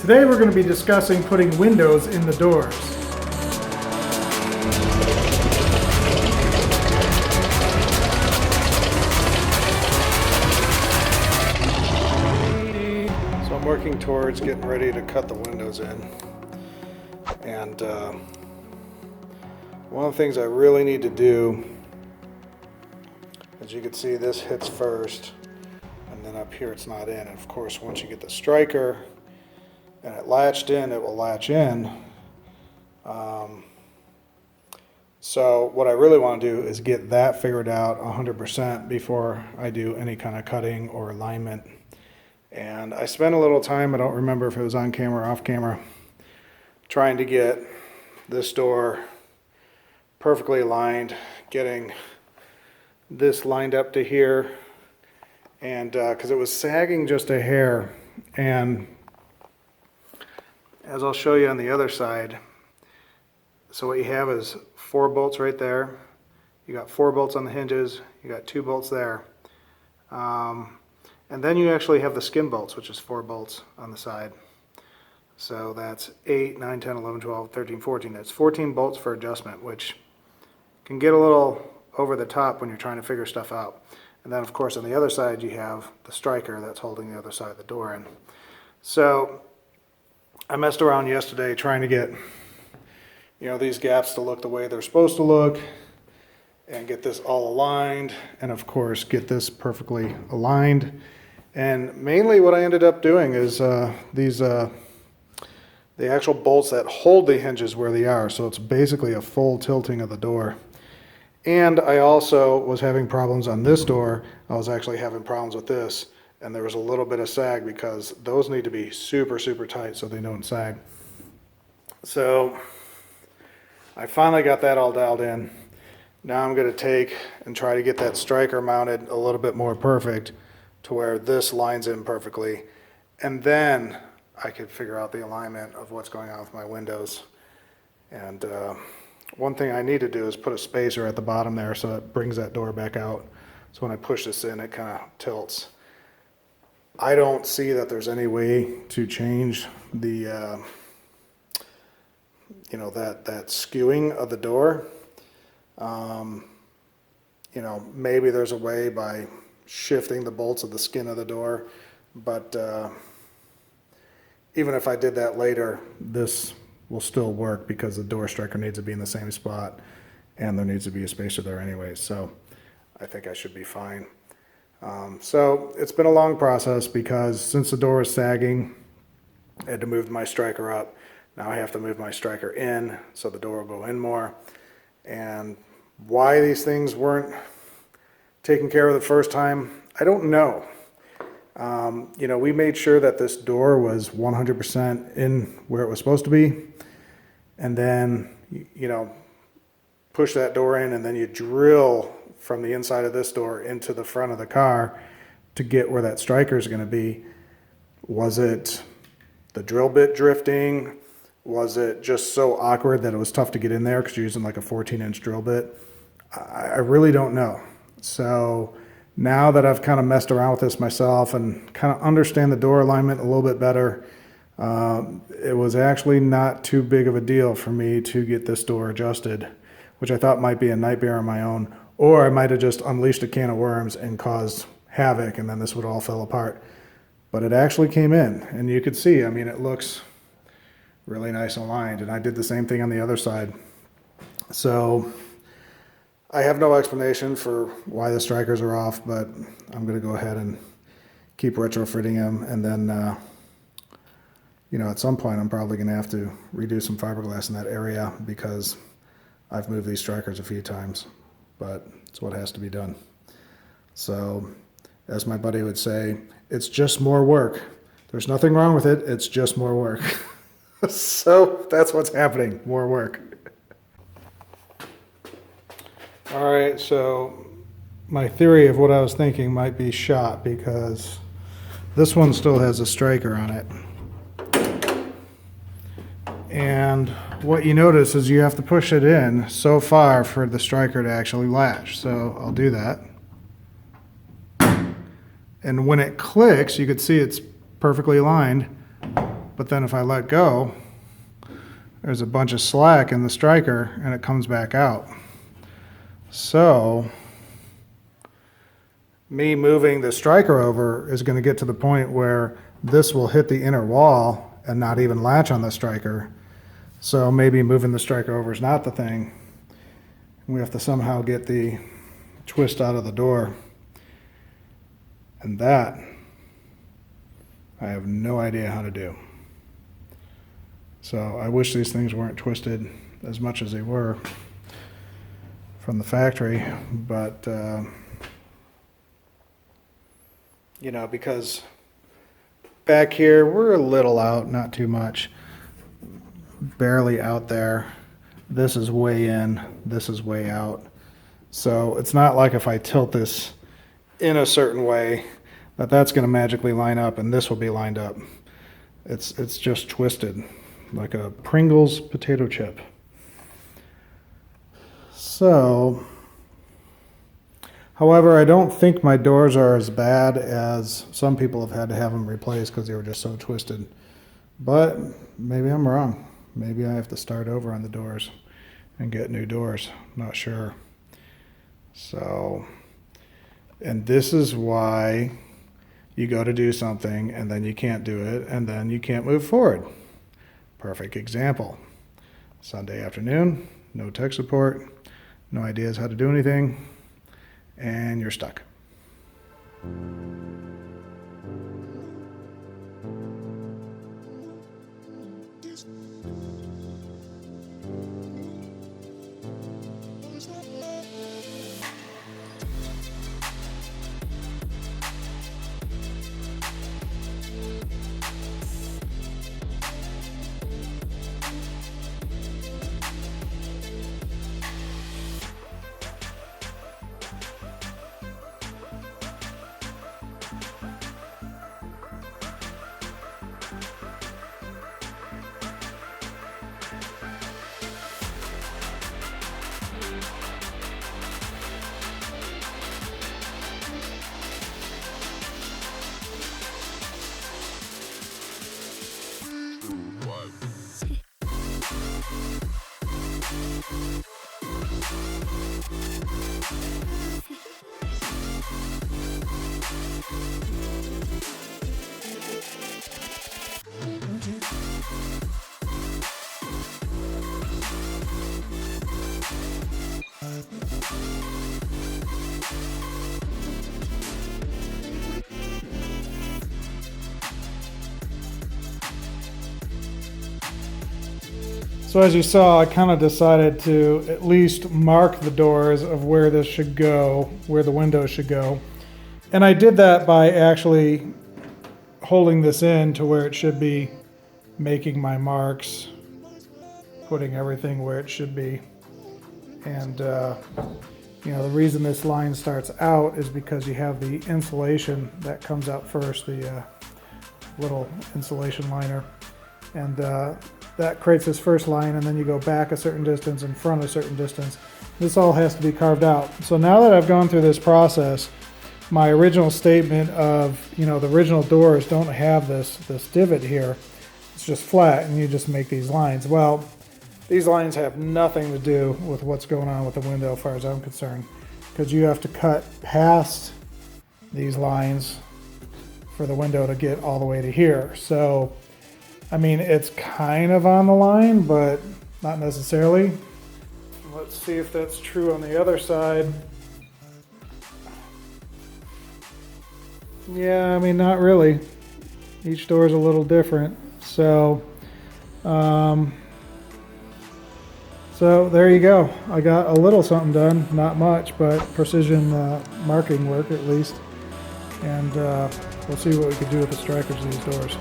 Today we're going to be discussing putting windows in the doors. So I'm working towards getting ready to cut the windows in. And one of the things I really need to do, as you can see, this hits first, and then up here it's not in. And of course, once you get the striker and it latched in, it will latch in. So what I really want to do is get that figured out 100% before I do any kind of cutting or alignment. And I spent a little time, I don't remember if it was on camera or off camera, trying to get this door perfectly aligned, getting this lined up to here, and because it was sagging just a hair. And as I'll show you on the other side, so what you have is 4 bolts right there. You got 4 bolts on the hinges, you got 2 bolts there. And then you actually have the skin bolts, which is 4 bolts on the side. So that's 8, 9, 10, 11, 12, 13, 14. That's 14 bolts for adjustment, which can get a little over the top when you're trying to figure stuff out. And then of course on the other side you have the striker that's holding the other side of the door in. So I messed around yesterday trying to get, these gaps to look the way they're supposed to look, and get this all aligned, and of course get this perfectly aligned. And mainly what I ended up doing is the actual bolts that hold the hinges where they are. So it's basically a full tilting of the door. And I also was having problems on this door. I was actually having problems with this, and there was a little bit of sag because those need to be super, super tight so they don't sag. So I finally got that all dialed in. Now I'm going to take and try to get that striker mounted a little bit more perfect to where this lines in perfectly. And then I could figure out the alignment of what's going on with my windows. And one thing I need to do is put a spacer at the bottom there so it brings that door back out. So when I push this in, it kind of tilts. I don't see that there's any way to change the, that skewing of the door. Maybe there's a way by shifting the bolts of the skin of the door, but even if I did that later, this will still work because the door striker needs to be in the same spot, and there needs to be a spacer there anyway, so I think I should be fine. So it's been a long process because since the door is sagging, I had to move my striker up. Now I have to move my striker in so the door will go in more. And why these things weren't taken care of the first time, I don't know. We made sure that this door was 100% in where it was supposed to be. And then, push that door in, and then you drill from the inside of this door into the front of the car to get where that striker is going to be. Was it the drill bit drifting? Was it just so awkward that it was tough to get in there because you're using like a 14-inch drill bit? I really don't know. So now that I've kind of messed around with this myself and kind of understand the door alignment a little bit better, it was actually not too big of a deal for me to get this door adjusted, which I thought might be a nightmare on my own, or I might have just unleashed a can of worms and caused havoc and then this would all fall apart. But it actually came in, and you could see, it looks really nice and aligned, and I did the same thing on the other side. So I have no explanation for why the strikers are off, but I'm going to go ahead and keep retrofitting them, and then at some point I'm probably going to have to redo some fiberglass in that area because I've moved these strikers a few times, but it's what has to be done. So as my buddy would say, it's just more work. There's nothing wrong with it, it's just more work. So that's what's happening, more work. All right, so my theory of what I was thinking might be shot because this one still has a striker on it. And what you notice is you have to push it in so far for the striker to actually latch. So I'll do that. And when it clicks, you can see it's perfectly aligned. but then if I let go, there's a bunch of slack in the striker and it comes back out. So me moving the striker over is going to get to the point where this will hit the inner wall and not even latch on the striker. So maybe moving the striker over is not the thing. We have to somehow get the twist out of the door. And that, I have no idea how to do. So I wish these things weren't twisted as much as they were from the factory, but you know, because back here we're a little out, not too much, barely out there. This is way in, this is way out. So it's not like if I tilt this in a certain way that that's going to magically line up and this will be lined up. It's just twisted like a Pringles potato chip. So, however, I don't think my doors are as bad as some people have had to have them replaced because they were just so twisted. But maybe I'm wrong. Maybe I have to start over on the doors and get new doors. Not sure. So, and this is why you go to do something and then you can't do it and then you can't move forward. Perfect example. Sunday afternoon, no tech support, no ideas how to do anything, and you're stuck. So as you saw, I kind of decided to at least mark the doors of where this should go, where the window should go. And I did that by actually holding this in to where it should be, making my marks, putting everything where it should be. And you know, the reason this line starts out is because you have the insulation that comes out first, the little insulation liner. And that creates this first line, and then you go back a certain distance, in front a certain distance. This all has to be carved out. So now that I've gone through this process, my original statement of, you know, the original doors don't have this divot here. It's just flat, and you just make these lines. Well, these lines have nothing to do with what's going on with the window as far as I'm concerned, because you have to cut past these lines for the window to get all the way to here. So I mean, it's kind of on the line, but not necessarily. Let's see if that's true on the other side. Yeah, I mean, not really. Each door is a little different. So there you go. I got a little something done, not much, but precision marking work at least. And we'll see what we can do with the strikers of these doors.